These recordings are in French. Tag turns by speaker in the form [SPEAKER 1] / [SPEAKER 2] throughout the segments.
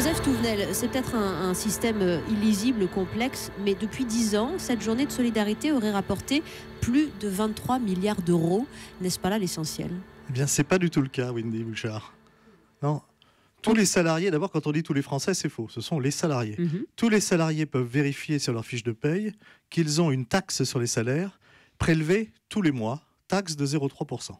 [SPEAKER 1] Joseph Touvenel, c'est peut-être un système illisible, complexe, mais depuis 10 ans, cette journée de solidarité aurait rapporté plus de 23 milliards d'euros. N'est-ce pas là l'essentiel?
[SPEAKER 2] Eh bien, c'est pas du tout le cas, Wendy Bouchard. Non. Tous les salariés, d'abord, quand on dit tous les Français, c'est faux. Ce sont les salariés. Tous les salariés peuvent vérifier sur leur fiche de paye qu'ils ont une taxe sur les salaires prélevée tous les mois, taxe de 0,3%.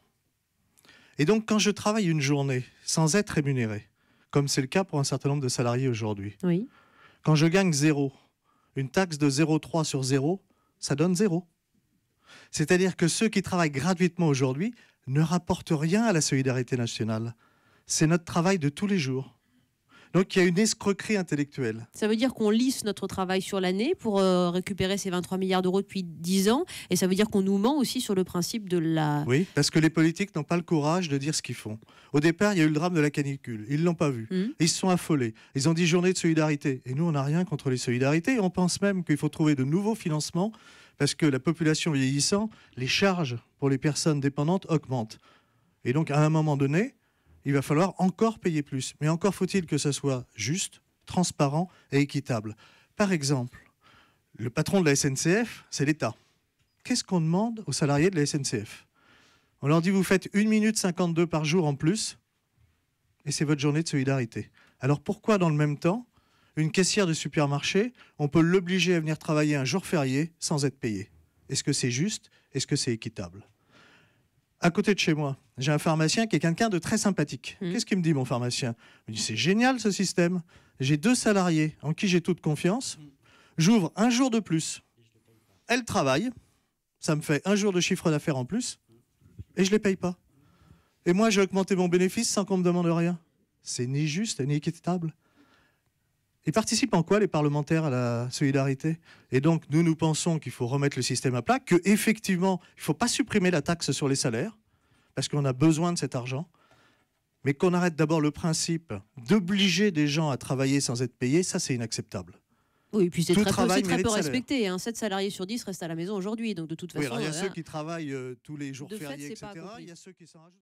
[SPEAKER 2] Et donc, quand je travaille une journée sans être rémunéré, comme c'est le cas pour un certain nombre de salariés aujourd'hui,
[SPEAKER 1] oui.
[SPEAKER 2] Quand je gagne 0, une taxe de 0,3 sur 0, ça donne 0. C'est-à-dire que ceux qui travaillent gratuitement aujourd'hui ne rapportent rien à la solidarité nationale. C'est notre travail de tous les jours. Donc il y a une escroquerie intellectuelle.
[SPEAKER 1] Ça veut dire qu'on lisse notre travail sur l'année pour récupérer ces 23 milliards d'euros depuis 10 ans. Et ça veut dire qu'on nous ment aussi sur le principe de la...
[SPEAKER 2] Oui, parce que les politiques n'ont pas le courage de dire ce qu'ils font. Au départ, il y a eu le drame de la canicule. Ils ne l'ont pas vu. Ils se sont affolés. Ils ont dit journée de solidarité. Et nous, on n'a rien contre les solidarités. On pense même qu'il faut trouver de nouveaux financements parce que la population vieillissant, les charges pour les personnes dépendantes augmentent. Et donc, à un moment donné, il va falloir encore payer plus. Mais encore faut-il que ça soit juste, transparent et équitable. Par exemple, le patron de la SNCF, c'est l'État. Qu'est-ce qu'on demande aux salariés de la SNCF? On leur dit, vous faites 1 minute 52 par jour en plus, et c'est votre journée de solidarité. Alors pourquoi, dans le même temps, une caissière de supermarché, on peut l'obliger à venir travailler un jour férié sans être payé? Est-ce que c'est juste? Est-ce que c'est équitable? À côté de chez moi, j'ai un pharmacien qui est quelqu'un de très sympathique. Qu'est-ce qu'il me dit, mon pharmacien? Il me dit, c'est génial ce système. J'ai 2 salariés en qui j'ai toute confiance. J'ouvre un jour de plus. Elle travaille. Ça me fait 1 jour de chiffre d'affaires en plus. Et je ne les paye pas. Et moi, j'ai augmenté mon bénéfice sans qu'on me demande rien. C'est ni juste ni équitable. Ils participent en quoi, les parlementaires, à la solidarité? Et donc, nous pensons qu'il faut remettre le système à plat, qu'effectivement, il ne faut pas supprimer la taxe sur les salaires, parce qu'on a besoin de cet argent, mais qu'on arrête d'abord le principe d'obliger des gens à travailler sans être payés, ça c'est inacceptable.
[SPEAKER 1] Oui, et puis c'est très peu
[SPEAKER 2] salaire.
[SPEAKER 1] respecté. 7 salariés sur 10 restent à la maison aujourd'hui, donc de toute façon...
[SPEAKER 2] Oui, alors il y a ceux qui travaillent tous les jours fériés, etc. Il y a ceux qui s'en rajoutent.